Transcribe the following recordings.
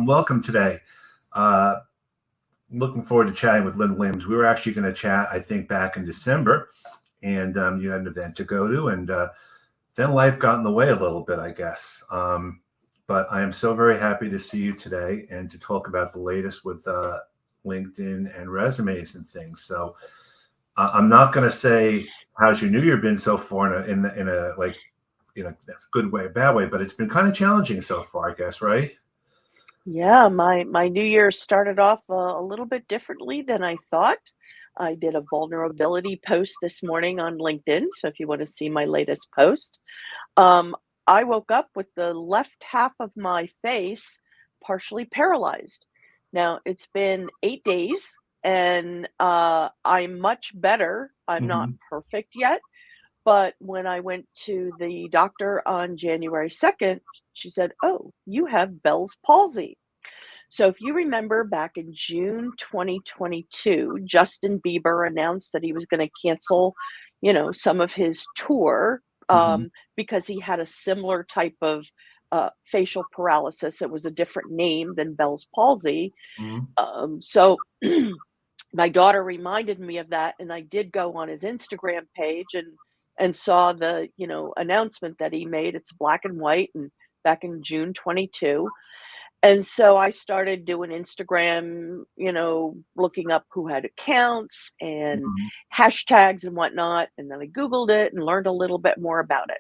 welcome today. Uh, Looking forward to chatting with Lynne Williams. We were actually going to chat, I think, back in December, and you had an event to go to, and then life got in the way a little bit, I guess. But I am so very happy to see you today and to talk about the latest with LinkedIn and resumes and things. So I'm not going to say how's your New Year been so far in a like, that's a good way, a bad way, but it's been kind of challenging so far, I guess, right? Yeah, my New Year started off a little bit differently than I thought. I did a vulnerability post this morning on LinkedIn, so if you want to see my latest post, um, I woke up with the left half of my face partially paralyzed. Now, it's been 8 days and I'm much better. I'm not Hmm. perfect yet, but when I went to the doctor on January 2nd, she said, "Oh, you have Bell's palsy." So if you remember back in June 2022, Justin Bieber announced that he was going to cancel, some of his tour Hmm. because he had a similar type of facial paralysis. It was a different name than Bell's palsy. Hmm. So my daughter reminded me of that, and I did go on his Instagram page and saw the announcement that he made. It's black and white, and back in June 22. And so I started doing Instagram, looking up who had accounts and Hmm. hashtags and whatnot. And then I Googled it and learned a little bit more about it.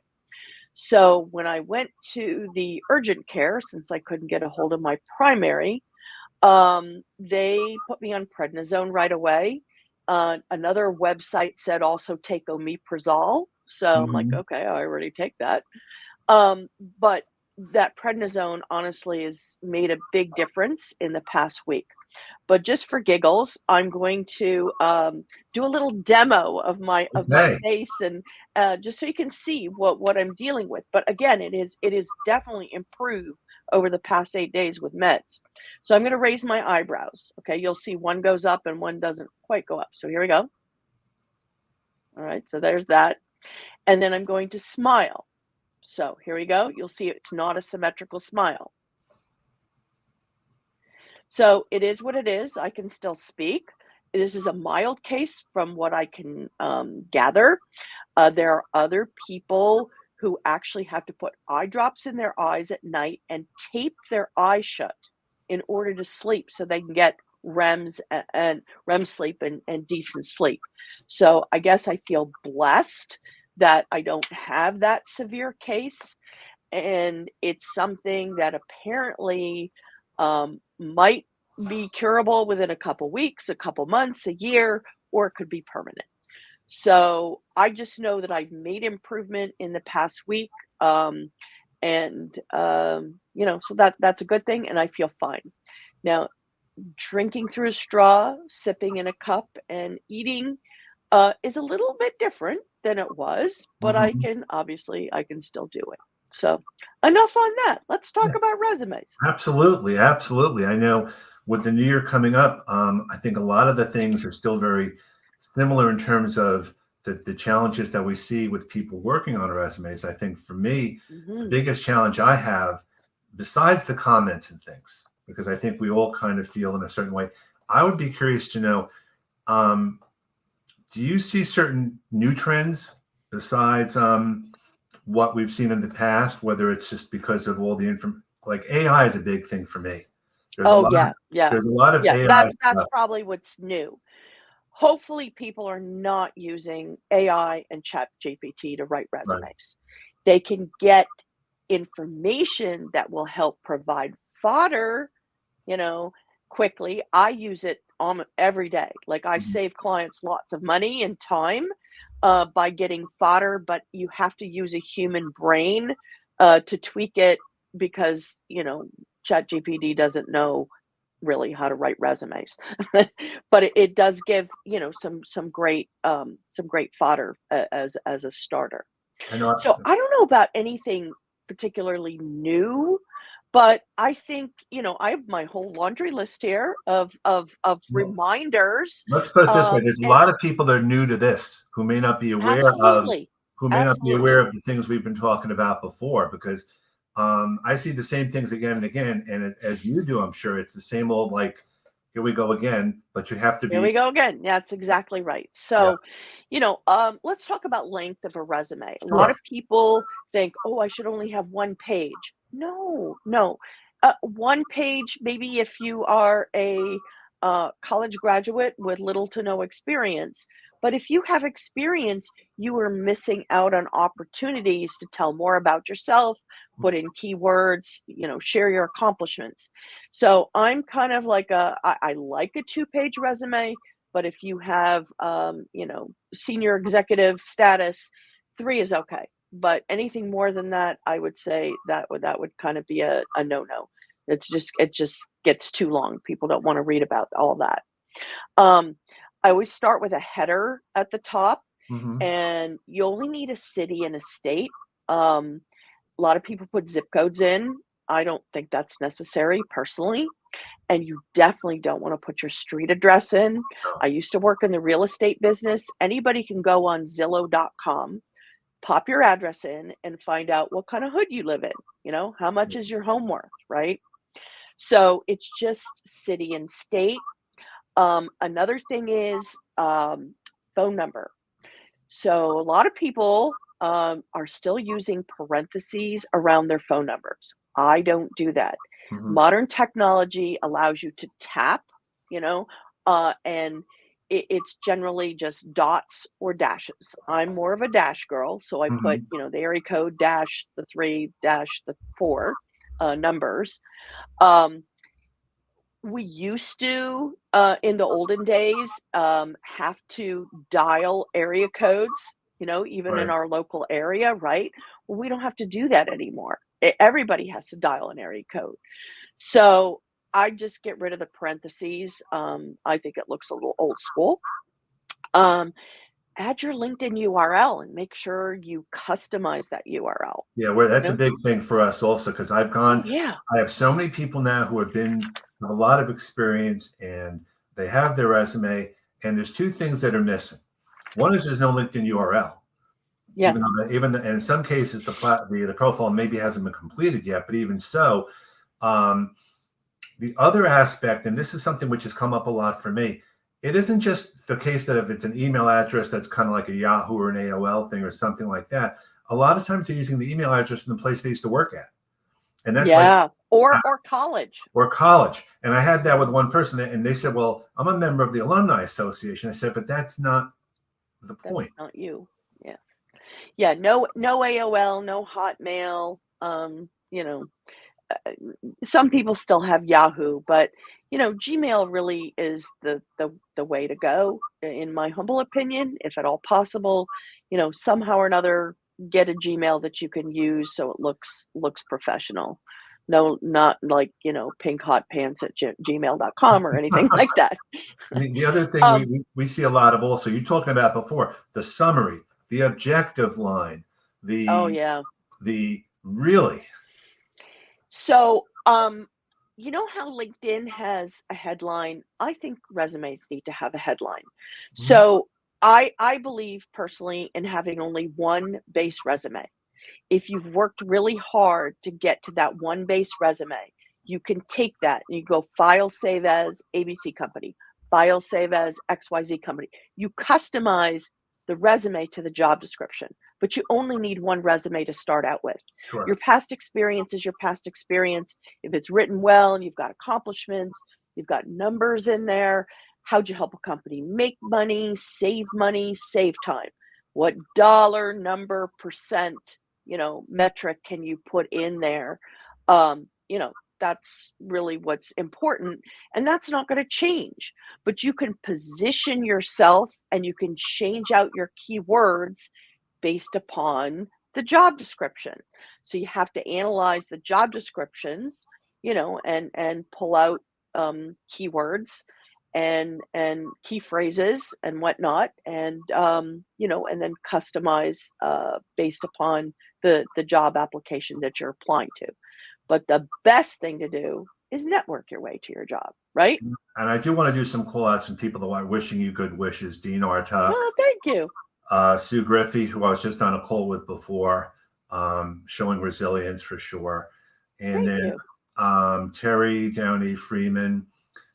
So when I went to the urgent care, since I couldn't get a hold of my primary, they put me on prednisone right away. Another website said also take omeprazole. So I'm like, Hmm. okay, I already take that. Um, but that prednisone honestly has made a big difference in the past week. But just for giggles, I'm going to do a little demo of my Okay. face, and just so you can see what I'm dealing with. But again, it is definitely improved over the past 8 days with meds. So I'm going to raise my eyebrows. Okay, you'll see one goes up and one doesn't quite go up. So here we go. All right, so there's that, and then I'm going to smile. So here we go. You'll see it's not a symmetrical smile. So it is what it is. I can still speak. This is a mild case from what I can gather. There are other people who actually have to put eye drops in their eyes at night and tape their eyes shut in order to sleep so they can get and REM sleep and decent sleep. So I guess I feel blessed that I don't have that severe case. And it's something that apparently might be curable within a couple weeks, a couple months, a year, or it could be permanent. So I just know that I've made improvement in the past week, and so that's a good thing, and I feel fine now. Drinking through a straw, sipping in a cup, and eating is a little bit different than it was, but Hmm. I can still do it. So enough on that. Let's talk about resumes. Absolutely, absolutely. I know with the new year coming up, I think a lot of the things are still very similar in terms of the challenges that we see with people working on resumes. I think for me, the Hmm. biggest challenge I have, besides the comments and things, because I think we all kind of feel in a certain way, I would be curious to know, um, do you see certain new trends besides what we've seen in the past, whether it's just because of all the information, like AI is a big thing for me. There's a Oh lot of yeah, yeah, there's a lot of yeah. AI That's stuff. probably what's new. Hopefully, people are not using AI and Chat GPT to write Right. resumes. They can get information that will help provide fodder, you know, quickly. I use it every day. Like I Mhm. save clients lots of money and time by getting fodder, but you have to use a human brain to tweak it because, ChatGPT doesn't know really how to write resumes. But it does give, some great fodder as a starter. I know. So I don't know about anything particularly new, but I think, I have my whole laundry list here of Well, reminders. let's put it this way: there's a And lot of people that are new to this who may not be aware of absolutely, who may not be aware absolutely. of the things we've been talking about before, because I see the same things again and again. And as you do, I'm sure it's the same old, like, here we go again, but you have to Here we be, go again. That's exactly right. yeah, So, let's talk about length of a resume. A lot sure. of people think, oh, I should only have one page. No, no. One page, maybe if you are a college graduate with little to no experience. But if you have experience, you are missing out on opportunities to tell more about yourself, put in keywords, share your accomplishments. So I'm kind of like I like a two-page resume, but if you have, senior executive status, three is okay. But anything more than that, I would say that would kind of be a no-no. It just gets too long. People don't want to read about all that. Um, I always start with a header at the top, Hmm. and you only need a city and a state. Um, a lot of people put zip codes in. I don't think that's necessary personally. And you definitely don't want to put your street address in. I used to work in the real estate business. Anybody can go on Zillow.com, pop your address in, and find out what kind of hood you live in. How much is your home worth, right? So it's just city and state. Another thing is phone number. So a lot of people are still using parentheses around their phone numbers. I don't do that. Hmm. Modern technology allows you to tap, and it's generally just dots or dashes. I'm more of a dash girl, so I put, Hmm. the area code dash the three dash the four numbers. Um, we used to, in the olden days, have to dial area codes, even in Right. our local area, right? Well, we don't have to do that anymore. Everybody has to dial an area code. So I just get rid of the parentheses. I think it looks a little old school. Um, Add your LinkedIn URL and make sure you customize that URL. Yeah, where You that's a know? big thing for us also, because Oh yeah. I have so many people now who have a lot of experience and they have their resume, and there's two things that are missing. One is there's no LinkedIn URL, Yeah. and in some cases the profile maybe hasn't been completed yet, but even so, um, the other aspect, and this is something which has come up a lot for me, it isn't just the case that if it's an email address that's kind of like a Yahoo or an AOL thing or something like that, a lot of times they're using the email address in the place they used to work at. And that's like, Yeah. Or college. or college. And I had that with one person, and they said, well, I'm a member of the Alumni Association. I said, but that's not the That's point. not you. Yeah. Yeah, no AOL, no Hotmail. Uh, some people still have Yahoo, but Gmail really is the way to go, in my humble opinion, if at all possible. Somehow or another, get a Gmail that you can use so it looks professional. No, not like pink hot pants at gmail.com or anything like that. The other thing Um, we see a lot of also, you talking about before, the summary, the objective line, oh the yeah. the really. So, you know how LinkedIn has a headline? I think resumes need to have a headline. Mhm. So, I believe personally in having only one base resume. If you've worked really hard to get to that one base resume, you can take that and you go file save as ABC company, file save as XYZ company. You customize the resume to the job description, but you only need one resume to start out with. Your Sure. past experience is your past experience. If it's written well and you've got accomplishments, you've got numbers in there, how'd you help a company make money, save time? What dollar, number, percent, metric can you put in there? Um, you know, that's really what's important. And that's not going to change, but you can position yourself and you can change out your keywords based upon the job description. So you have to analyze the job descriptions, and pull out keywords and key phrases and whatnot, and then customize based upon the job application that you're applying to. But the best thing to do is network your way to your job, right? And I do want to do some call outs and people that are wishing you good wishes. Dean Artuck, Oh, thank you. Sue Griffey, who I was just on a call with before, showing resilience for sure. And Thank then you. Terry Downey Freeman,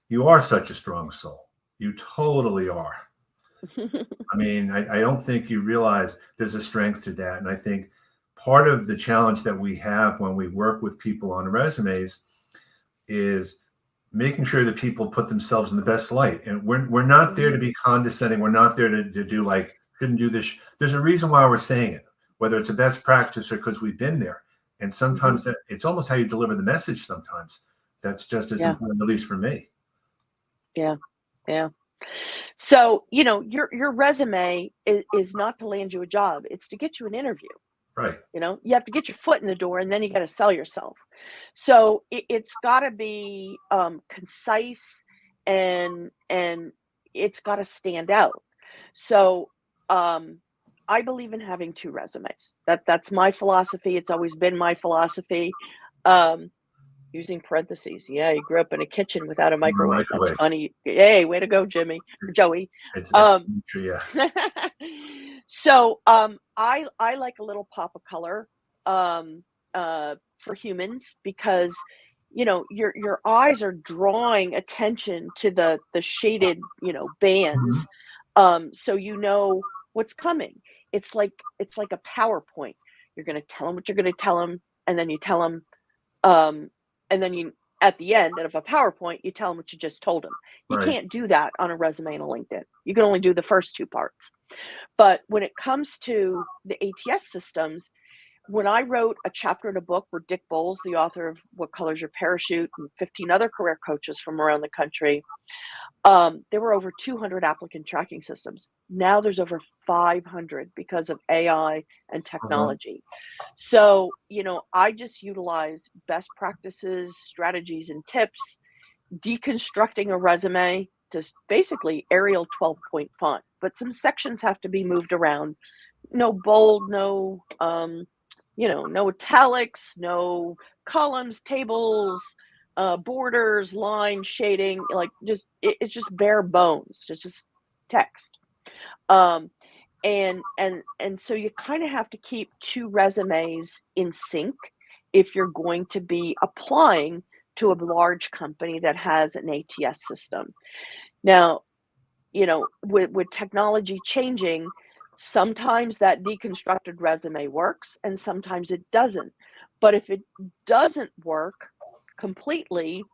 you are such a strong soul. You totally are. I mean, I don't think you realize there's a strength to that. And I think part of the challenge that we have when we work with people on resumes is making sure that people put themselves in the best light. And we're not there to be condescending. We're not there to do like, shouldn't do this. There's a reason why we're saying it, whether it's a best practice or because we've been there. And sometimes that it's almost how you deliver the message sometimes. That's just as important, at least for me. Yeah. Yeah. So, your resume is not to land you a job. It's to get you an interview. Right. You have to get your foot in the door and then you got to sell yourself. So it's got to be concise and it's got to stand out. So I believe in having two resumes. That's my philosophy. It's always been my philosophy. Using parentheses. Yeah, he grew up in a kitchen without a microwave. That's funny. Hey, way to go, Joey. It's true, yeah. So I like a little pop of color for humans because your eyes are drawing attention to the shaded bands, so what's coming. It's like a PowerPoint. You're going to tell them what you're going to tell them, and then you tell them, and then you at the end of a PowerPoint you tell them what you just told them. You can't do that on a resume and a LinkedIn. You can only do the first two parts. But when it comes to the ATS systems, when I wrote a chapter in a book where Dick Bowles, the author of What Color's Your Parachute, and 15 other career coaches from around the country, there were over 200 applicant tracking systems. Now there's over 500 because of AI and technology. So, I just utilize best practices, strategies, and tips, deconstructing a resume to basically Arial 12-point font. But some sections have to be moved around. No bold, no no italics, no columns, tables, borders, lines, shading, like it's just bare bones, just text. And so you kind of have to keep two resumes in sync if you're going to be applying to a large company that has an ATS system. Now, with technology changing, sometimes that deconstructed resume works and sometimes it doesn't. But if it doesn't work completely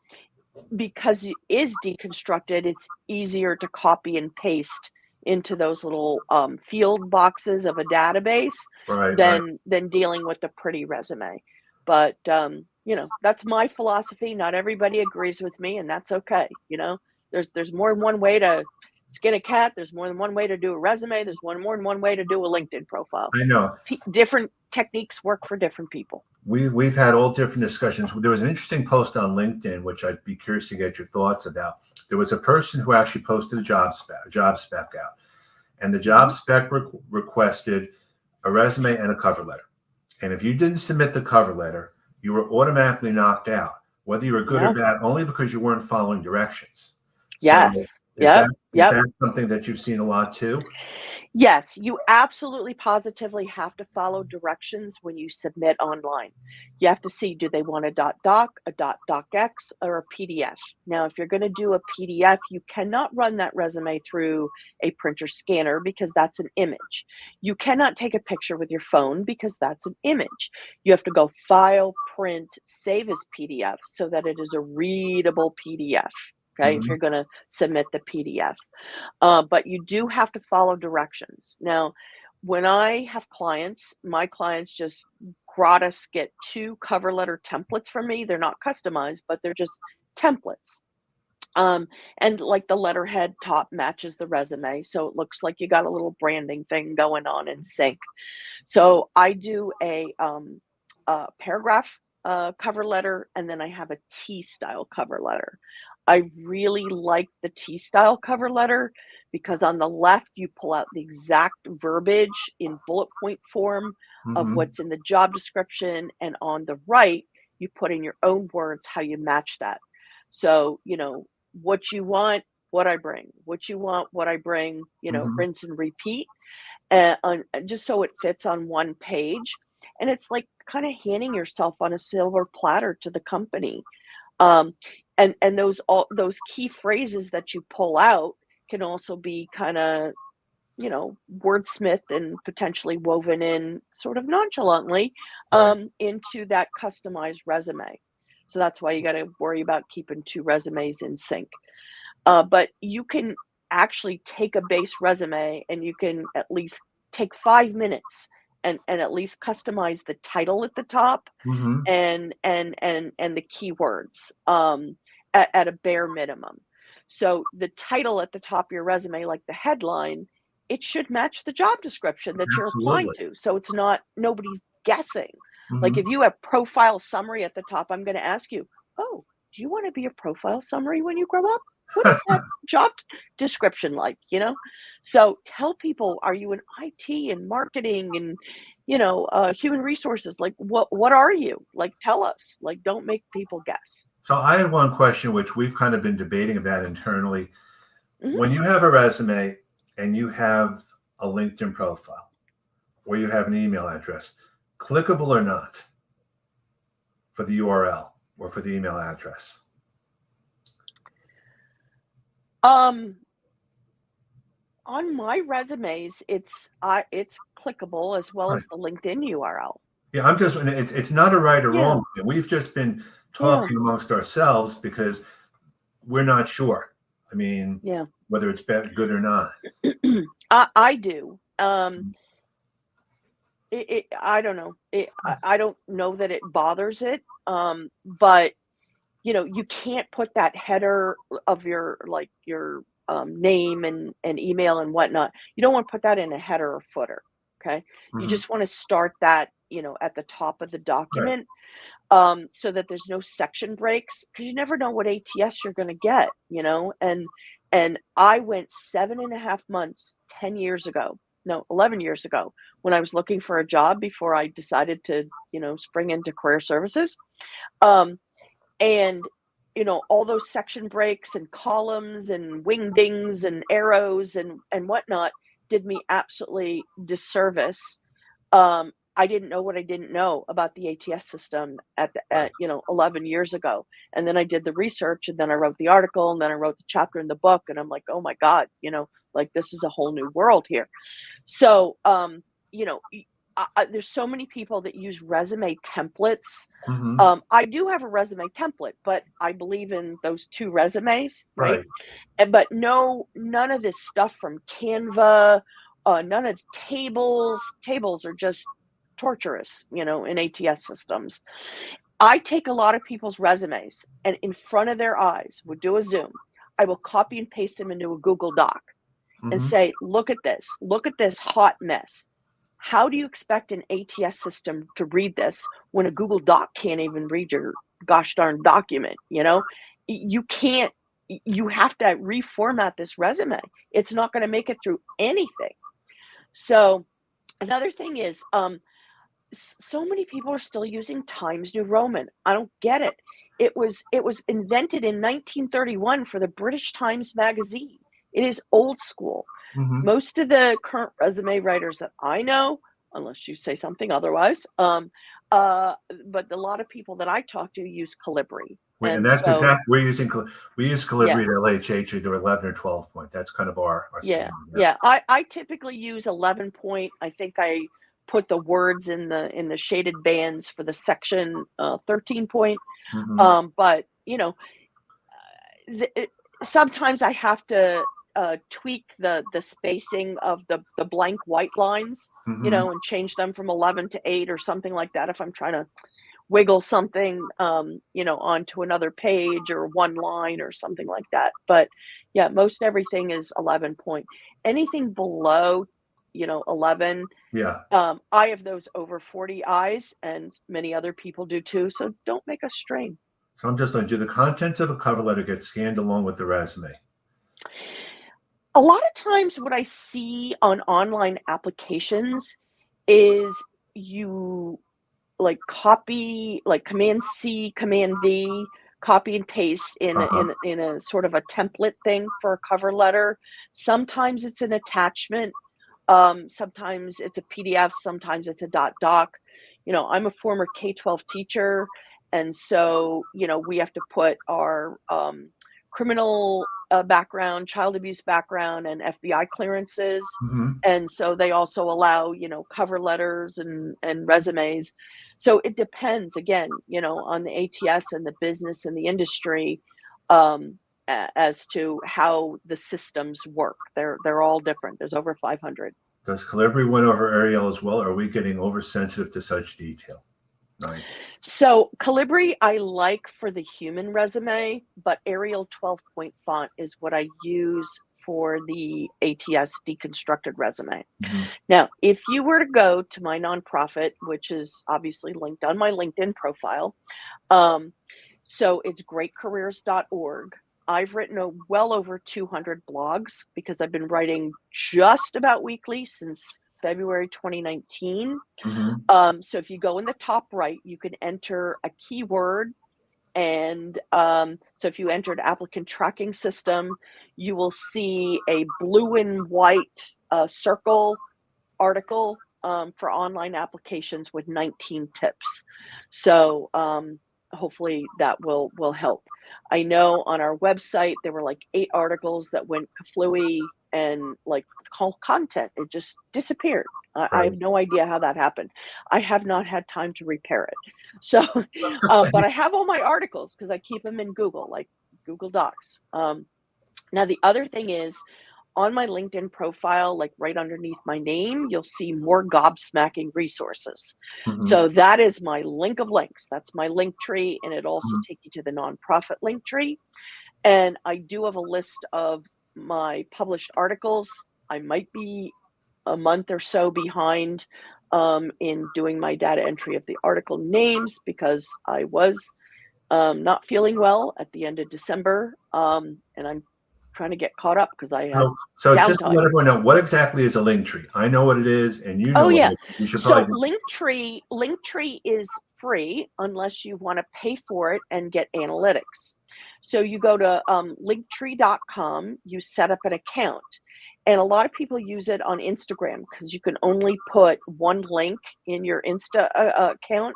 because it is deconstructed, it's easier to copy and paste into those little field boxes of a database than dealing with a pretty resume. But that's my philosophy. Not everybody agrees with me, and that's okay. There's more than one way to skin a cat. There's more than one way to do a resume. There's more than one way to do a LinkedIn profile. I know. Different techniques work for different people. We've had all different discussions. There was an interesting post on LinkedIn, which I'd be curious to get your thoughts about. There was a person who actually posted a job spec out, and the job spec requested a resume and a cover letter. And if you didn't submit the cover letter, you were automatically knocked out, whether you were good or bad, only because you weren't following directions. Yes. So is that something that you've seen a lot too? Yes, you absolutely positively have to follow directions when you submit online. You have to see, do they want a .doc, a .docx, or a PDF? Now, if you're going to do a PDF, you cannot run that resume through a printer scanner because that's an image. You cannot take a picture with your phone because that's an image. You have to go file, print, save as PDF so that it is a readable PDF. Okay, if you're going to submit the PDF. But you do have to follow directions. Now, when I have clients, my clients just gratis get 2 cover letter templates from me. They're not customized, but they're just templates. And like the letterhead top matches the resume. So it looks like you got a little branding thing going on in sync. So I do a paragraph cover letter, and then I have a T-style cover letter. I really like the T-style cover letter because on the left, you pull out the exact verbiage in bullet point form of what's in the job description. And on the right, you put in your own words how you match that. So, what you want, what I bring, what you want, what I bring, rinse and repeat, just so it fits on one page. and it's like kind of handing yourself on a silver platter to the company. Um, and those key phrases that you pull out can also be kind of, wordsmith and potentially woven in sort of nonchalantly Right. into that customized resume. So that's why you got to worry about keeping two resumes in sync. But you can actually take a base resume and you can at least take 5 minutes and at least customize the title at the top Hmm. and the keywords at a bare minimum. So the title at the top of your resume, like the headline, it should match the job description that you're applying Absolutely. to. So it's not nobody's guessing. Like Hmm. if you have profile summary at the top, I'm going to ask you, oh, do you want to be a profile summary when you grow up? What is that job description like? So tell people, are you in IT and marketing and human resources? Like what are you? Like tell us. Like don't make people guess. So I had one question which we've kind of been debating about internally. Mhm. When you have a resume and you have a LinkedIn profile or you have an email address, clickable or not for the URL or for the email address? Um on my resumes, it's clickable as well Right. as the LinkedIn URL. Yeah, it's not a right or Yeah, wrong thing. We've just been yeah, talking amongst ourselves because we're not sure. I mean, yeah. whether it's good or not. I do. I don't know. I don't know that it bothers it. But you can't put that header of your like your name and email and whatnot. You don't want to put that in a header or footer. Okay. You Mhm. just want to start that, at the top of the Right. document, so that there's no section breaks because you never know what ATS you're going to get, and I went 7.5 months 10 years ago, no, 11 years ago, when I was looking for a job before I decided to, spring into career services. Um, and all those section breaks and columns and wingdings and arrows and whatnot did me absolutely disservice. I didn't know what I didn't know about the ATS system Right. 11 years ago. And then I did the research and then I wrote the article and then I wrote the chapter in the book and I'm like, oh my God, like this is a whole new world here. So, there's so many people that use resume templates. Hmm. I do have a resume template, but I believe in those two resumes, right? Right. But no, none of this stuff from Canva, none of the tables. Tables are just torturous, in ATS systems. I take a lot of people's resumes and in front of their eyes, would do a Zoom. I will copy and paste them into a Google Doc and Hmm. say, look at this hot mess. How do you expect an ATS system to read this when a Google Doc can't even read your gosh darn document? You can't, you have to reformat this resume. It's not going to make it through anything. So, another thing is, so many people are still using Times New Roman. I don't get it. It was invented in 1931 for the British Times magazine. It is old school. Hmm. Most of the current resume writers that I know, unless you say something otherwise, uh, but a lot of people that I talk to use Calibri. And And that's so, exactly we use yeah, Calibri at LHH either 11 or 12 point. That's kind of our yeah, standard. Yeah. yeah. I typically use 11 point. I think I put the words in the shaded bands for the section 13 point. Hmm. But th- it, sometimes I have to tweak the spacing of the blank white lines, Hmm. and change them from 11 to 8 or something like that if I'm trying to wiggle something, onto another page or one line or something like that. But yeah, most everything is 11 point. Anything below, 11, Yeah. I have those over 40 eyes, and many other people do too. So don't make a strain. So I'm just going to do the contents of a cover letter get scanned along with the resume. A lot of times what I see on online applications is you like copy, like command C, command V, copy and paste in a, Uh-huh. in a, in a sort of a template thing for a cover letter. Sometimes it's an attachment. Sometimes it's a PDF. Sometimes it's a doc. I'm a former K-12 teacher, and so, we have to put our criminal background, child abuse background, and FBI clearances. Hmm. And so they also allow, cover letters and resumes. So it depends again, on the ATS and the business and the industry, as to how the systems work. They're all different. There's over 500. Does Calibri win over Arial as well? Or are we getting oversensitive to such detail? Right. So Calibri, I like for the human resume, but Arial 12-point font is what I use for the ATS deconstructed resume. Hmm. Now, if you were to go to my nonprofit, which is obviously linked on my LinkedIn profile, so it's greatcareers.org. I've written well over 200 blogs because I've been writing just about weekly since February 2019. Hmm. So if you go in the top right, you can enter a keyword. And so if you entered applicant tracking system, you will see a blue and white circle article for online applications with 19 tips. So hopefully that will help. I know on our website there were like 8 articles that went kaflooey, and like whole content, it just disappeared. I Right. have no idea how that happened. I have not had time to repair it. So, but I have all my articles because I keep them in Google, like Google Docs. Now the other thing is, on my LinkedIn profile, like right underneath my name, you'll see more gobsmacking resources. Hmm. So that is my link of links. That's my link tree, and it also takes you to the nonprofit link tree. And I do have a list of my published articles. I might be a month or so behind in doing my data entry of the article names because I was not feeling well at the end of December, and I'm trying to get caught up because I had So just to let downtime. everyone know, what exactly is a link tree? I know what it is, and you know Oh what yeah. it is. You should So probably. Linktree is free unless you want to pay for it and get analytics. So you go to linktree.com, you set up an account. And a lot of people use it on Instagram because you can only put one link in your Insta account.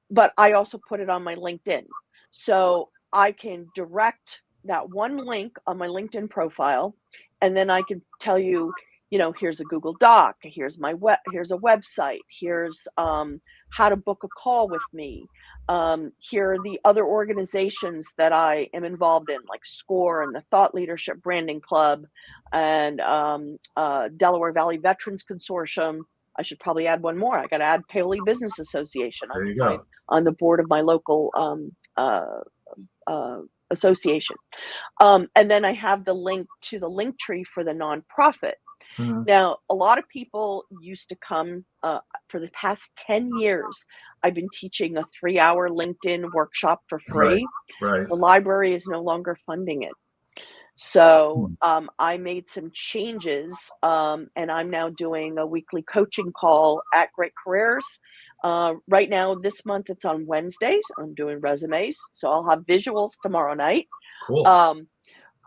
But I also put it on my LinkedIn. So I can direct that one link on my LinkedIn profile, and then I can tell you, here's a Google Doc, here's here's a website, here's how to book a call with me. Here are the other organizations that I am involved in, like SCORE and the Thought Leadership Branding Club and Delaware Valley Veterans Consortium. I should probably add one more. I got to add Paoli Business Association. There you I'm go. on the board of my local association. And then I have the link to the link tree for the nonprofit. Mhm. Now, a lot of people used to come for the past 10 years. I've been teaching a 3-hour LinkedIn workshop for Right. free. Right. The library is no longer funding it. So Hmm. I made some changes, and I'm now doing a weekly coaching call at Great Careers. Right now, this month, it's on Wednesdays. I'm doing resumes, so I'll have visuals tomorrow night. Cool. Um,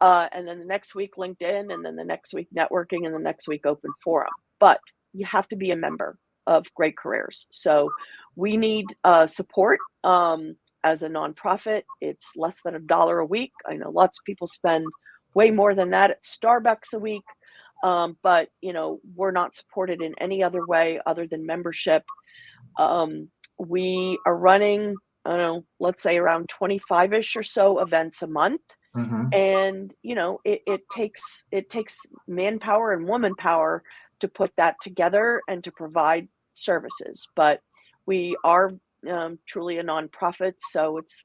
and then the next week, LinkedIn, and then the next week, networking, and the next week, open forum. But you have to be a member of Great Careers. So we need support. As a nonprofit, it's less than $1 a week. I know lots of people spend way more than that at Starbucks a week. But we're not supported in any other way other than membership. We are running, I don't know, let's say around 25-ish or so events a month. Hmm. And it takes manpower and woman power to put that together and to provide services. But we are truly a nonprofit, so it's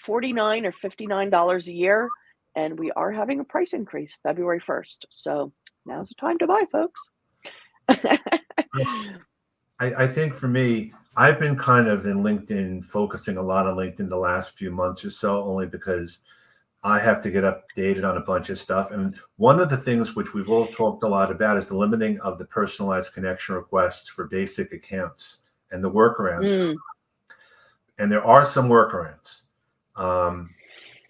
$49 or $59 a year, and we are having a price increase February 1st. So now's the time to buy, folks. I think for me, I've been kind of in LinkedIn, focusing a lot on LinkedIn the last few months or so, only because I have to get updated on a bunch of stuff. And one of the things which we've all talked a lot about is the limiting of the personalized connection requests for basic accounts and the workarounds. Mm, And there are some workarounds.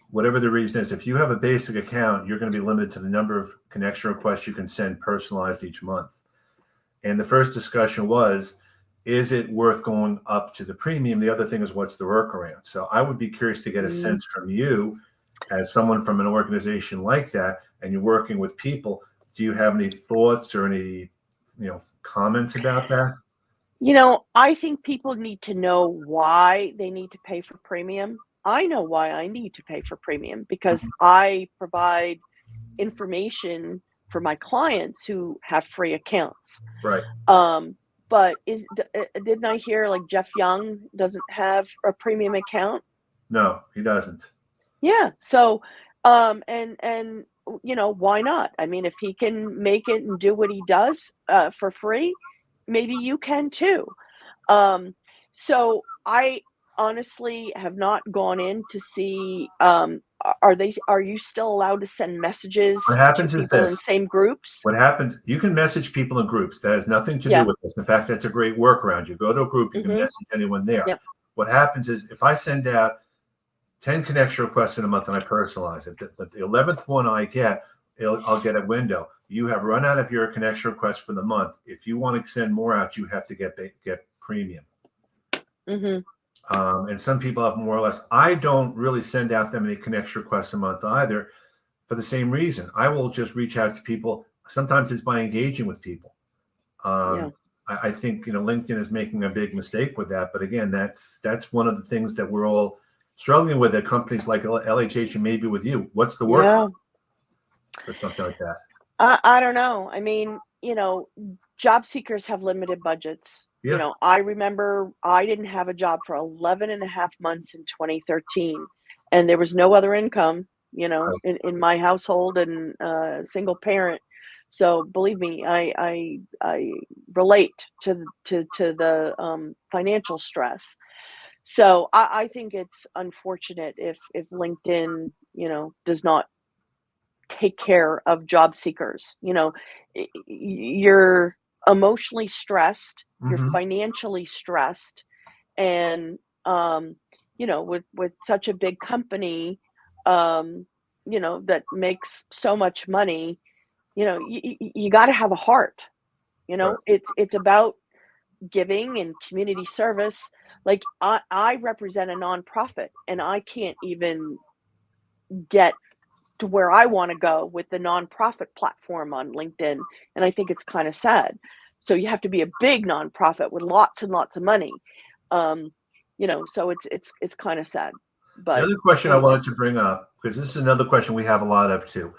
Whatever the reason is, if you have a basic account, you're going to be limited to the number of connection requests you can send personalized each month. And the first discussion was, is it worth going up to the premium? The other thing is, what's the workaround? So I would be curious to get a sense from you as someone from an organization like that, and you're working with people. Do you have any thoughts or any, comments about that? I think people need to know why they need to pay for premium. I know why I need to pay for premium because Mhm. I provide information for my clients who have free accounts. Right. But didn't I hear like Jeff Young doesn't have a premium account? No, he doesn't. Yeah. So, and why not? I mean, if he can make it and do what he does for free, maybe you can too. So I honestly have not gone in to see, are you still allowed to send messages What to happens is people in this. same groups? What happens, you can message people in groups. That has nothing to do Yeah. with this. In fact, that's a great workaround. You go to a group, you can Mm-hmm. message anyone there. Yep. What happens is if I send out 10 connection requests in a month and I personalize it, the 11th one I get, I'll get a window. You have run out of your connection requests for the month. If you want to send more out, you have to get premium. Mm-hmm. And some people have more or less. I don't really send out that many connection requests a month either, for the same reason. I will just reach out to people. Sometimes it's by engaging with people. Yeah. I think LinkedIn is making a big mistake with that. But again, that's one of the things that we're all struggling with at companies like LHH and maybe with you. What's the work Yeah. for something like that? I don't know. I mean, job seekers have limited budgets. Yeah. I remember I didn't have a job for 11 and a half months in 2013, and there was no other income, Right. in my household and single parent. So believe me, I relate to the financial stress. So I think it's unfortunate if LinkedIn, does not take care of job seekers. You're emotionally stressed, you're Mm-hmm. financially stressed, and with such a big company, that makes so much money, you got to have a heart. Right. It's about giving and community service. Like I represent a nonprofit, and I can't even get to where I want to go with the nonprofit platform on LinkedIn. And I think it's kind of sad. So you have to be a big nonprofit with lots and lots of money. So it's kind of sad. The But other question I anyway, wanted to bring up, because this is another question we have a lot of too.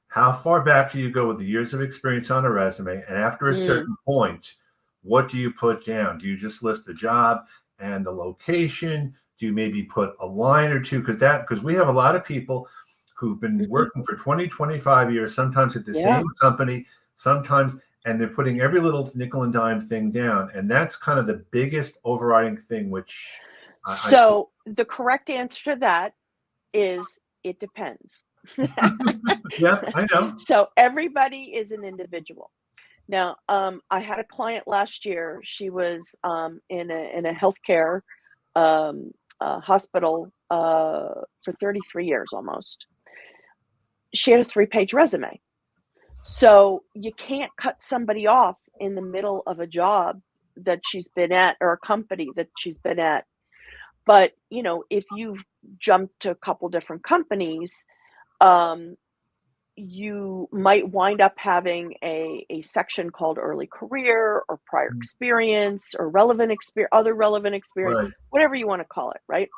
How far back do you go with the years of experience on a resume? And after a mm, certain point, what do you put down? Do you just list the job and the location? Do you maybe put a line or two? Because we have a lot of people who've been mhm, working for 20, 25 years, sometimes at the yeah. same company, sometimes, and they're putting every little nickel and dime thing down. And that's kind of the biggest overriding thing, which I think. So the correct answer to that is it depends. Yeah, I know. So everybody is an individual. Now, I had a client last year. She was in a healthcare hospital for 33 years almost. She had a 3-page resume. So you can't cut somebody off in the middle of a job that she's been at or a company that she's been at. But, if you've jumped to a couple different companies, um, you might wind up having a section called early career or prior experience or relevant experience, other relevant experience, Right. whatever you want to call it, right?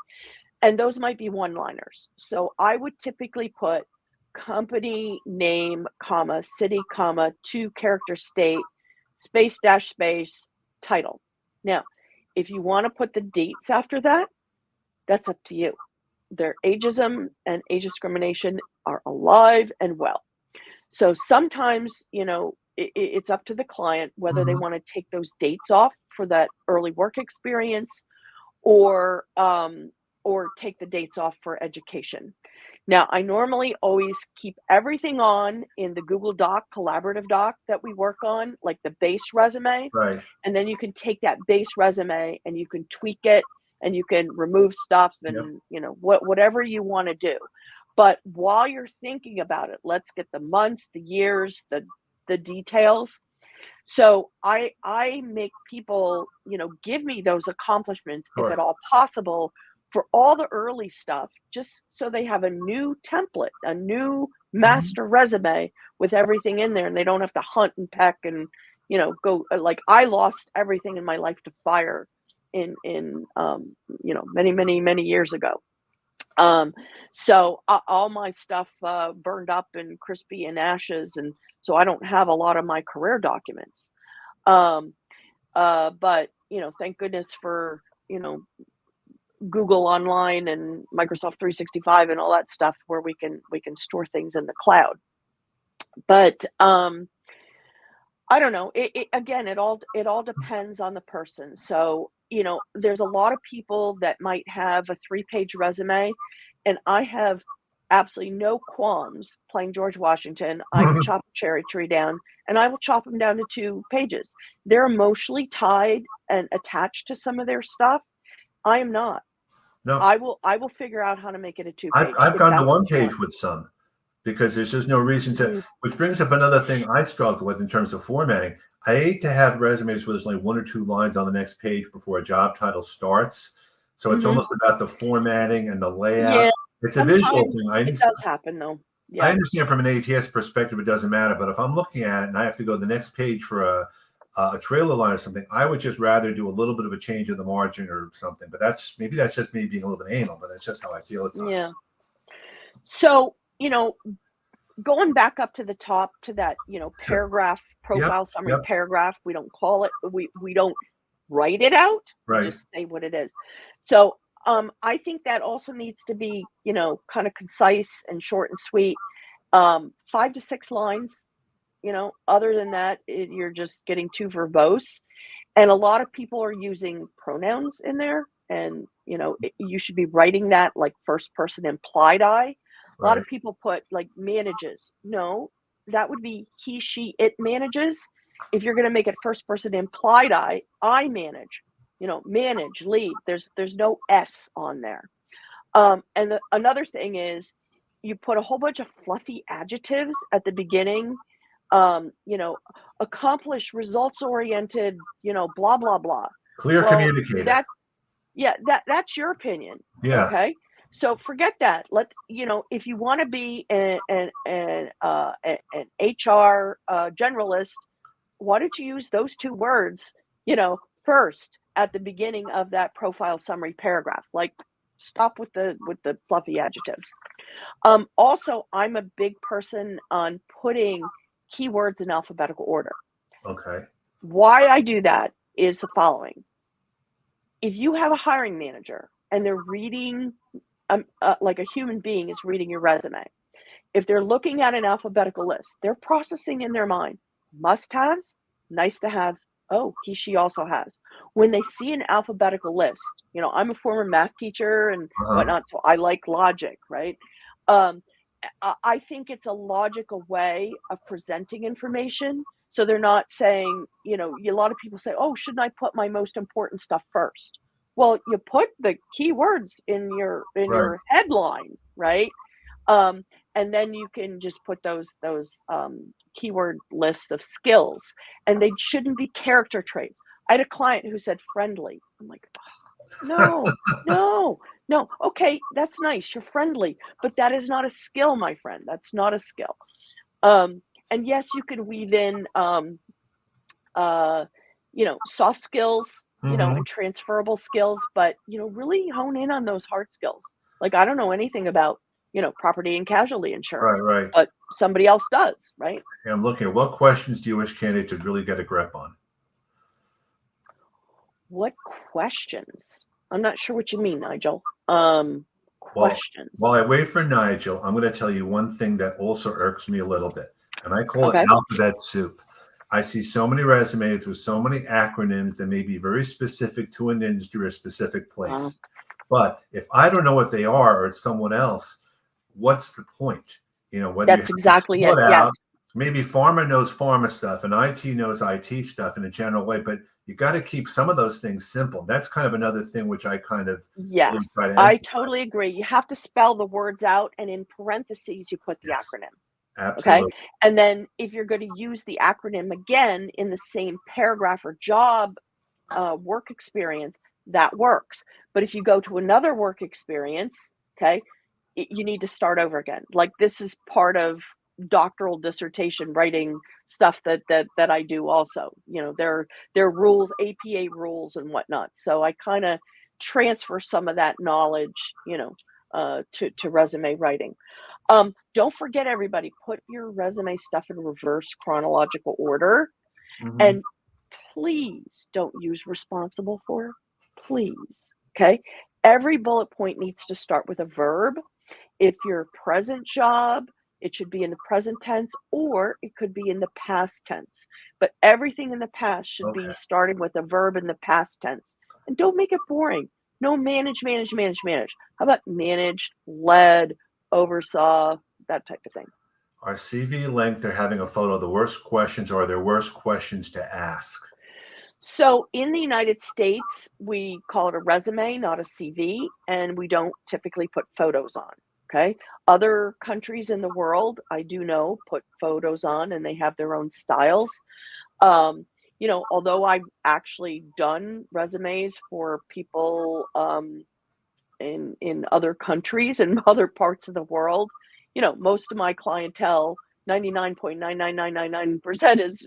And those might be one liners. So I would typically put company name, comma, city, comma, 2-character state, space dash space, title. Now, if you want to put the dates after that, that's up to you. Their ageism and age discrimination are alive and well. So sometimes, it's up to the client whether they Mhm. want to take those dates off for that early work experience or take the dates off for education. Now, I normally always keep everything on in the Google Doc, collaborative doc that we work on, like the base resume. Right. And then you can take that base resume and you can tweak it and you can remove stuff Yep. and, whatever you want to do. But while you're thinking about it, let's get the months, the years, the details. So I make people, give me those accomplishments if at Sure. all possible for all the early stuff, just so they have a new template, a new Mhm. master resume with everything in there, and they don't have to hunt and peck and go like I lost everything in my life to fire in many years ago. Um, so all my stuff burned up and crispy in ashes, and so I don't have a lot of my career documents. Um, but thank goodness for Google Online and Microsoft 365 and all that stuff where we can store things in the cloud. But I don't know. Again, it all depends on the person. So, there's a lot of people that might have a 3-page resume, and I have absolutely no qualms playing George Washington. I will chop a cherry tree down, and I will chop them down to 2 pages. They're emotionally tied and attached to some of their stuff. I am not. No, I will figure out how to make it a 2 page I've if gone to that's one what you want. page with some because there's just no reason to. Mm, Which brings up another thing I struggle with in terms of formatting. I hate to have resumes where there's only 1 or 2 lines on the next page before a job title starts. So it's mhm. almost about the formatting and the layout. Yeah, It's a visual sometimes thing. it does happen though. I Yeah. understand from an ATS perspective, it doesn't matter. But if I'm looking at it and I have to go to the next page for a trailer line or something, I would just rather do a little bit of a change in the margin or something. But that's just me being a little bit anal, but that's just how I feel at Yeah. times. So, going back up to the top to that, Sure. paragraph, Yep. profile summary Yep. paragraph, we don't call it, we don't write it out. We Right. just say what it is. So, I think that also needs to be, kind of concise and short and sweet. 5 to 6 lines, other than that, you're just getting too verbose. And a lot of people are using pronouns in there. And, you should be writing that like first person implied I. A lot Right. of people put like manages. No, that would be he, she, it manages. If you're going to make it first person implied I manage, manage, lead. There's no S on there. And another thing is you put a whole bunch of fluffy adjectives at the beginning, um, you know, accomplished, results oriented, blah, blah, blah. Clear Well, communicator. yeah, that's your opinion. Yeah. Okay. So forget that. If you want to be an HR generalist, why don't you use those 2 words, first at the beginning of that profile summary paragraph? Like, stop with the fluffy adjectives. Also, I'm a big person on putting keywords in alphabetical order. Okay. Why I do that is the following. If you have a hiring manager and they're reading, like a human being is reading your resume, if they're looking at an alphabetical list, they're processing in their mind must-haves, nice-to-haves. Oh, he, she also has. When they see an alphabetical list, I'm a former math teacher and Uh-huh. whatnot, so I like logic, right? Um, I think it's a logical way of presenting information. So they're not saying, a lot of people say, oh, shouldn't I put my most important stuff first? Well, you put the keywords in your Right. headline, right? Um, and then you can just put those keyword lists of skills, and they shouldn't be character traits. I had a client who said friendly. I'm like, no, no, no. Okay, that's nice. You're friendly, but that is not a skill, my friend. That's not a skill. And yes, you could weave in, uh, soft skills, Hmm. and transferable skills, but really hone in on those hard skills. Like I don't know anything about, property and casualty Right. insurance, Right. but somebody else does, right? And I'm looking at what questions do you wish candidates would really get a grip on? What questions? I'm not sure what you mean, Nigel. Well, Questions. while I wait for Nigel, I'm going to tell you one thing that also irks me a little bit, and I call it Okay. alphabet soup. I see so many resumes with so many acronyms that may be very specific to an industry or a specific Uh, place. But if I don't know what they are or it's someone else, what's the point? Whether you that's have to exactly spell it. it Yes. out, maybe pharma knows pharma stuff and IT knows IT stuff in a general way, but you got to keep some of those things simple. That's kind of another thing which I kind of really Yes, try to I totally emphasize. agree. You have to spell the words out, and in parentheses, you put the Yes. acronym. Okay. Absolutely. And then if you're going to use the acronym again in the same paragraph or job work experience, that works. But if you go to another work experience, okay, you need to start over again. Like this is part of doctoral dissertation writing stuff that I do also. You know, there are rules, APA rules and whatnot. So I kind of transfer some of that knowledge, to resume writing. Don't forget, everybody, put your resume stuff in reverse chronological order. Hmm. And please don't use responsible for. Please. Okay. Every bullet point needs to start with a verb. If your present job, it should be in the present tense or it could be in the past tense. But everything in the past should be Okay. starting with a verb in the past tense. And don't make it boring. No manage, manage, manage, manage. How about managed, led, oversaw, that type of thing? Our CV length, they're having a photo of the worst questions or their worst questions to ask. So in the United States, we call it a resume, not a CV, and we don't typically put photos on. Okay. Other countries in the world, I do know, put photos on and they have their own styles. Although I've actually done resumes for people in other countries and other parts of the world, most of my clientele, 99.99999% is,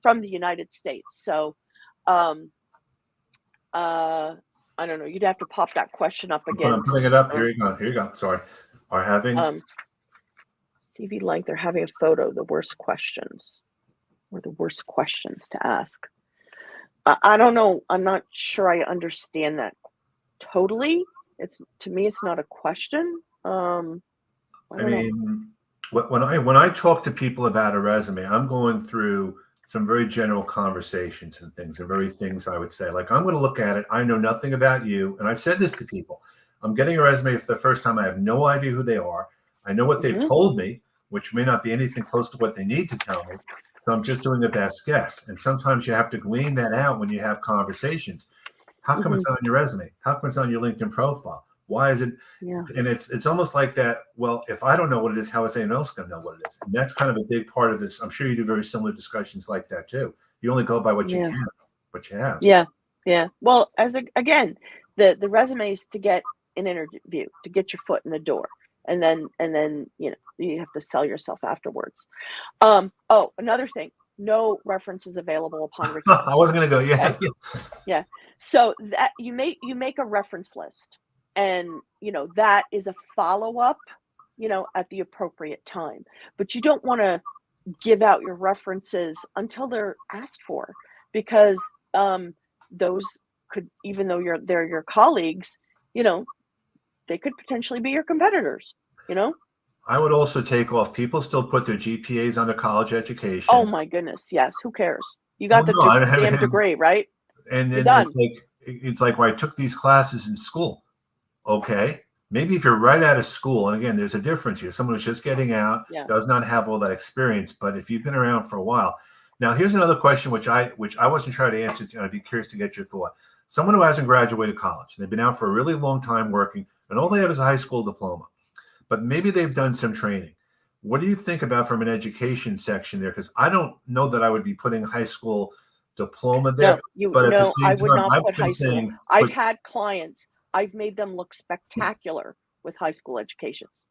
from the United States. So um, I don't know. You'd have to pop that question up I'm putting against it up. Here you go. Here you go. Sorry. Are having. um, CV length. They're having a photo. The worst questions or the worst questions to ask. I don't know. I'm not sure I understand that totally. It's to me, it's not a question. I I don't know. mean, when I talk to people about a resume, I'm going through some very general conversations and things, and very things I would say. Like, I'm going to look at it. I know nothing about you, and I've said this to people. I'm getting a resume for the first time. I have no idea who they are. I know what they've Hmm. told me, which may not be anything close to what they need to tell me. So I'm just doing the best guess. And sometimes you have to glean that out when you have conversations. How come Hmm. it's not on your resume? How come it's on your LinkedIn profile? Why is it? Yeah. And it's almost like that. Well, if I don't know what it is, how is anyone else going to know what it is? And that's kind of a big part of this. I'm sure you do very similar discussions like that too. You only go by what you Yeah. can, what you have. Yeah. Yeah. Well, again, the resume is to get an interview, to get your foot in the door, and then you have to sell yourself afterwards. Oh, another thing, no references available upon I request. wasn't going to go. Yeah, Okay. Yeah. So that you make a reference list, and that is a follow up, at the appropriate time. But you don't want to give out your references until they're asked for, because those could, even though they're your colleagues, you know, they could potentially be your competitors. You know. I would also take off. People still put their GPAs on their college Oh education. my goodness, yes. Who cares? You Well, got the no, I damn haven't. degree, right? And You're then done. it's like where I took these classes in school. Okay, maybe if you're right out of school, and again, there's a difference here. Someone who's just getting out Yeah. does not have all that experience. But if you've been around for a while, now here's another question which I wasn't trying to answer. I'd be curious to get your thought. Someone who hasn't graduated college, they've been out for a really long time working, and all they have is a high school diploma. But maybe they've done some training. What do you think about from an education section there? Because I don't know that I would be putting high school diploma there. No, you But at the no, I same would time, not I've put been high school. saying I've put had clients, I've made them look spectacular with high school educations.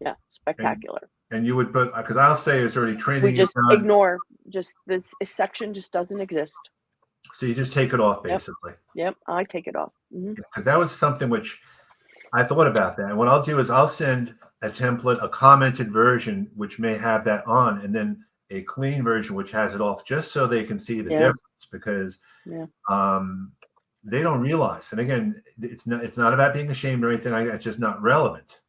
Yeah, and spectacular. and you would put because I'll say is already We training you've just done, ignore, just this section just doesn't exist. so you just take it off Yep, basically. yep, I take it off. Hmm. Because that was something which I thought about that. And what I'll do is I'll send a template, a commented version, which may have that on, and then a clean version which has it off, just so they can see the Yeah, difference. Because yeah. um, they don't realize. And again, it's not about being ashamed or anything like that. It's just not relevant.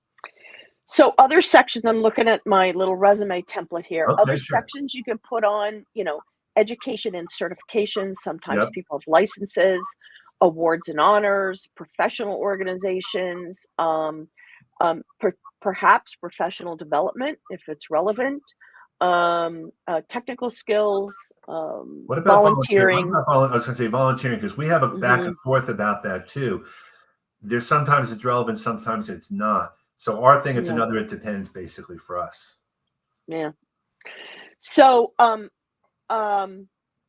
So other sections, I'm looking at my little resume template here. Other Okay, sure. sections you can put on, education and certifications. Sometimes Yep. people have licenses, awards and honors, professional organizations, perhaps professional development if it's relevant, technical skills, What about volunteer? What volunteering. about I was going to say volunteering because we have a back Hmm. and forth about that too. There's sometimes it's relevant, sometimes it's not. So our thing, it's Yeah. another. It depends basically for us. Yeah. So,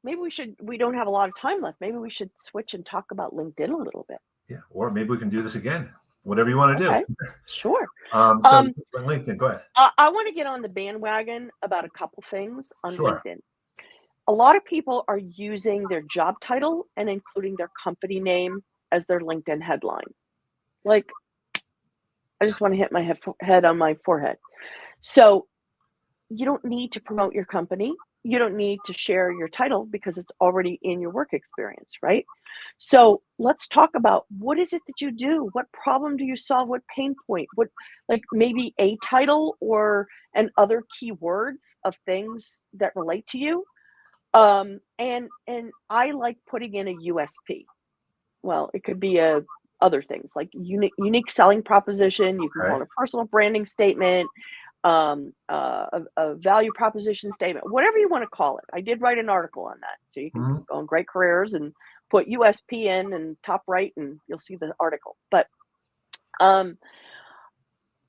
maybe we don't have a lot of time left. Maybe we should switch and talk about LinkedIn a little bit. Yeah. Or maybe we can do this again. Whatever you want to Okay, do. sure. So Um, LinkedIn, go ahead. I want to get on the bandwagon about a couple things on Sure. LinkedIn. A lot of people are using their job title and including their company name as their LinkedIn headline. Like, I just want to hit my head on my forehead. So, you don't need to promote your company. You don't need to share your title because it's already in your work experience, right? So let's talk about what is it that you do? What problem do you solve? What pain point? What, like, maybe a title or and other keywords of things that relate to you. And I like putting in a USP. Well, it could be a other things like unique selling proposition. You can call Okay. it a personal branding statement, a value proposition statement, whatever you want to call it. I did write an article on that, so you can Mhm. go on Great Careers and put USP in and top right, and you'll see the article. But um,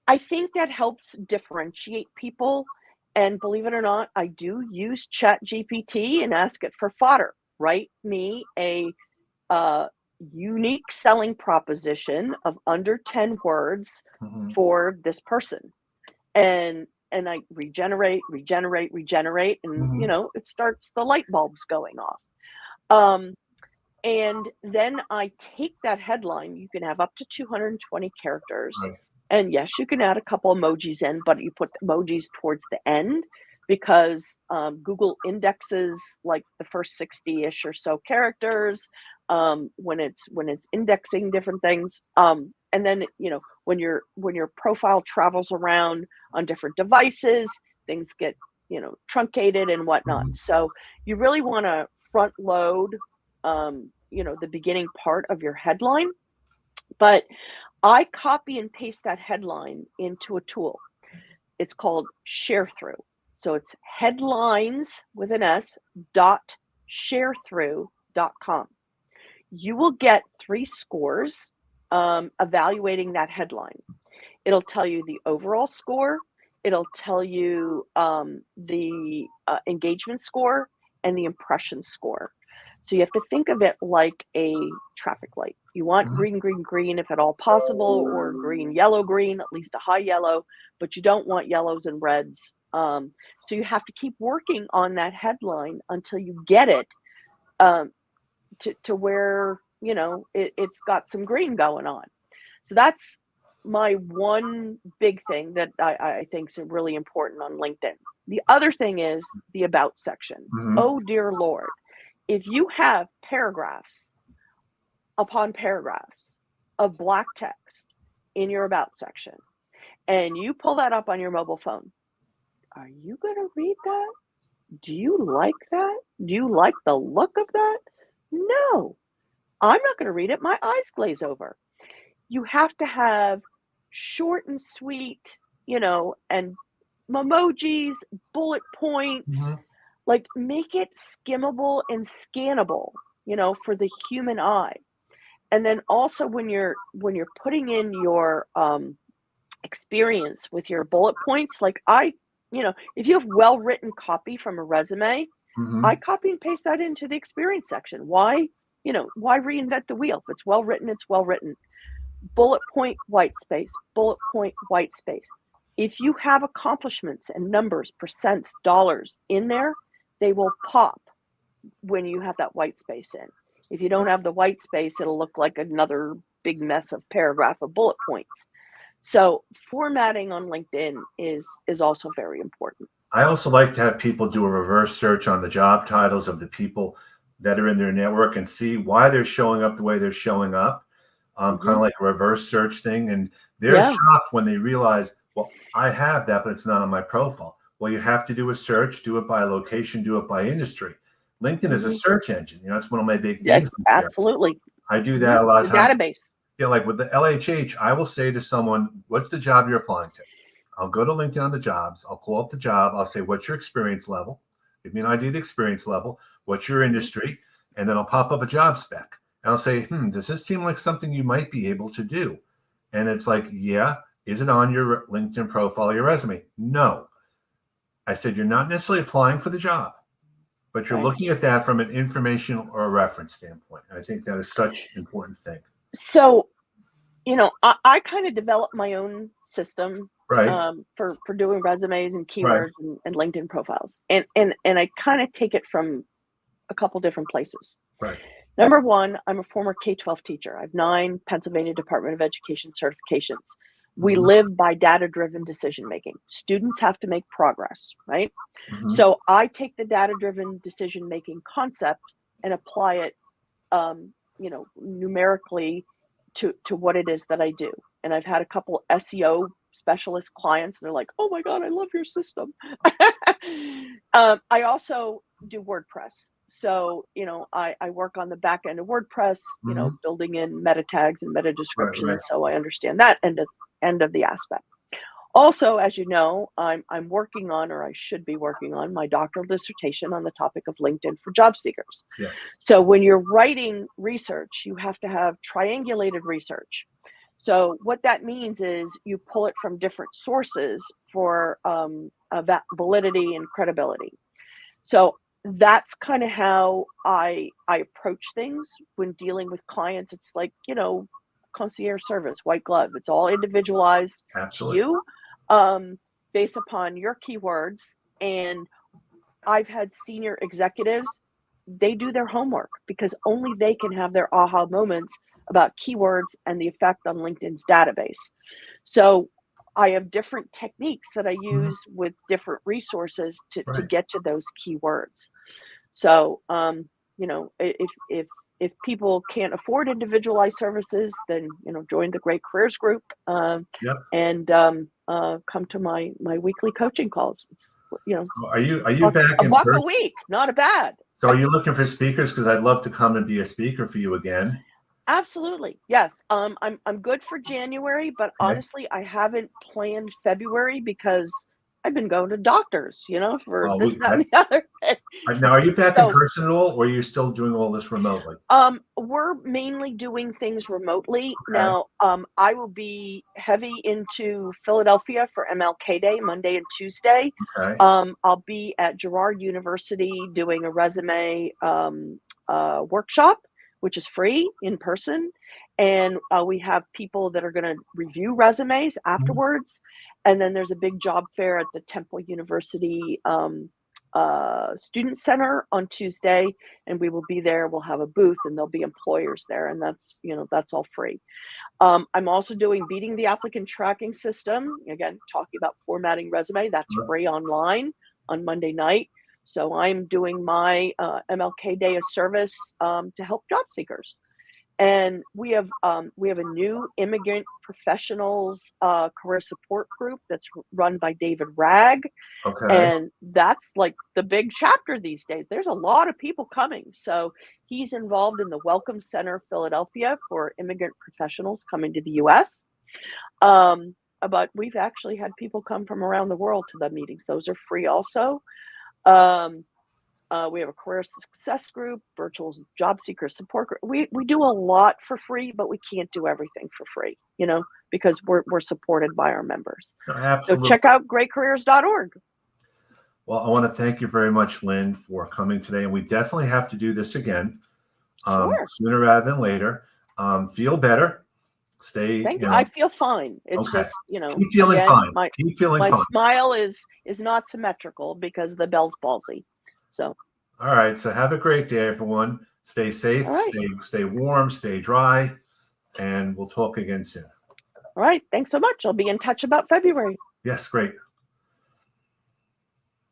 I think that helps differentiate people. And believe it or not, I do use Chat GPT and ask it for fodder. Write me a uh, unique selling proposition of under 10 words Mhm. for this person. And I regenerate, and Mhm. it starts the light bulbs going off. Um, and then I take that headline. You can have up to 220 characters, Right. and yes, you can add a couple emojis in, but you put emojis towards the end because Google indexes like the first 60-ish or so characters when it's indexing different things. And then when your profile travels around on different devices, things get truncated and whatnot. Mhm. So you really want to front load the beginning part of your headline. But I copy and paste that headline into a tool. It's called share through. So it's headlines with an S dot sharethrough.com. You will get 3 scores evaluating that headline. It'll tell you the overall score. It'll tell you the engagement score and the impression score. So you have to think of it like a traffic light. You want Mhm. green, green, green if at all possible, or green, yellow, green, at least a high yellow, but you don't want yellows and reds. So you have to keep working on that headline until you get it um, to where it's got some green going on. So that's my one big thing that I think is really important on LinkedIn. The other thing is the about section. Mhm. Oh dear Lord. If you have paragraphs upon paragraphs of black text in your about section and you pull that up on your mobile phone, are you going to read that? Do you like that? Do you like the look of that? No, I'm not going to read it. My eyes glaze over. You have to have short and sweet, and emojis, bullet points, Mhm. like make it skimmable and scannable, for the human eye. And then also when you're putting in your experience with your bullet points, like if you have well-written copy from a resume, I Mhm. copy and paste that into the experience section. Why reinvent the wheel? If it's well written, it's well written. Bullet point, white space, bullet point, white space. If you have accomplishments and numbers, percents, dollars in there, they will pop when you have that white space in. If you don't have the white space, it'll look like another big mess of paragraph of bullet points. So formatting on LinkedIn is also very important. I also like to have people do a reverse search on the job titles of the people that are in their network and see why they're showing up the way they're showing up. Kind Hmm. of like a reverse search thing. And they're Yeah. shocked when they realize, well, I have that, but it's not on my profile. Well, you have to do a search, do it by location, do it by industry. LinkedIn is a Hmm. search engine. That's one of my big things Yes, here. absolutely. I do Hmm. that a lot The of times. database. Like with the LHH, I will say to someone, what's the job you're applying to? I'll go to LinkedIn on the jobs. I'll pull up the job. I'll say, what's your experience level? Give me an idea of the experience level. What's your Hmm. industry? And then I'll pop up a job spec. And I'll say, does this seem like something you might be able to do? And it's like, yeah. Is it on your LinkedIn profile, your resume? No. I said, you're not necessarily applying for the job, but you're Right. looking at that from an information or a reference standpoint. I think that is such an important thing. So, I kind of developed my own system Right. for doing resumes and Right. keywords and LinkedIn profiles, and I kind of take it from a couple different places. Right. Number one, I'm a former K-12 teacher. I have 9 Pennsylvania Department of Education certifications. We Mhm. live by data-driven decision making. Students have to make progress, right? Mhm. So I take the data-driven decision making concept and apply it, numerically to what it is that I do. And I've had a couple SEO specialist clients, and they're like, "Oh my God, I love your system." I also do WordPress. So, I work on the back end of WordPress, Mhm. building in meta tags and meta Right. Right. descriptions. So I understand that end of the aspect. Also, as you know, I'm working on, or I should be working on, my doctoral dissertation on the topic of LinkedIn for job seekers. Yes. So when you're writing research, you have to have triangulated research. So what that means is you pull it from different sources for validity and credibility. So that's kind of how I approach things when dealing with clients. It's like, concierge service, white glove. It's all individualized to Absolutely. you, based upon your keywords. And I've had senior executives, they do their homework because only they can have their aha moments about keywords and the effect on LinkedIn's database. So I have different techniques that I Mhm. use with different resources to Right. get to those keywords. So, if people can't afford individualized services, then join the Great Careers Group, Yep. and come to my weekly coaching calls. It's So are you back a in buck a person? week, not a bad. So are you looking for speakers? Because I'd love to come and be a speaker for you again. Absolutely, yes. I'm good for January, but Okay. honestly, I haven't planned February because I've been going to doctors, for Well, this, that, and the that's other. now. Are you back in So, person at all, or are you still doing all this remotely? we're mainly doing things remotely. Okay. Now, I will be heavy into Philadelphia for MLK Day, Monday and Tuesday. Okay. I'll be at Girard University doing a resume workshop, which is free in person. And we have people that are going to review resumes Mhm. afterwards. And then there's a big job fair at the Temple University Student Center on Tuesday, and we will be there. We'll have a booth, and there'll be employers there, and that's all free. I'm also doing Beating the Applicant Tracking System. Again, talking about formatting resume. That's free online on Monday night. So I'm doing my MLK Day of Service to help job seekers. And we have a new immigrant professionals career support group that's run by David Ragg, Okay. and that's like the big chapter these days. There's a lot of people coming. So he's involved in the Welcome Center Philadelphia for immigrant professionals coming to the US. But we've actually had people come from around the world to the meetings. Those are free also. Um, we have a career success group, virtual job seeker support group. We do a lot for free, but we can't do everything for free, because we're supported by our members. No, So absolutely. check out greatcareers.org. Well, I want to thank you very much, Lynn, for coming today, and we definitely have to do this again, Sure. sooner rather than later. Feel better. Stay, Thank you. I feel fine. It's okay. just, Keep feeling again, fine. my Keep feeling my fine. smile is not symmetrical because the Bell's palsy. So, All right. So have a great day, everyone. Stay safe. all right. Stay warm. Stay dry, and we'll talk again soon. All right. Thanks so much. I'll be in touch about February. Yes, great.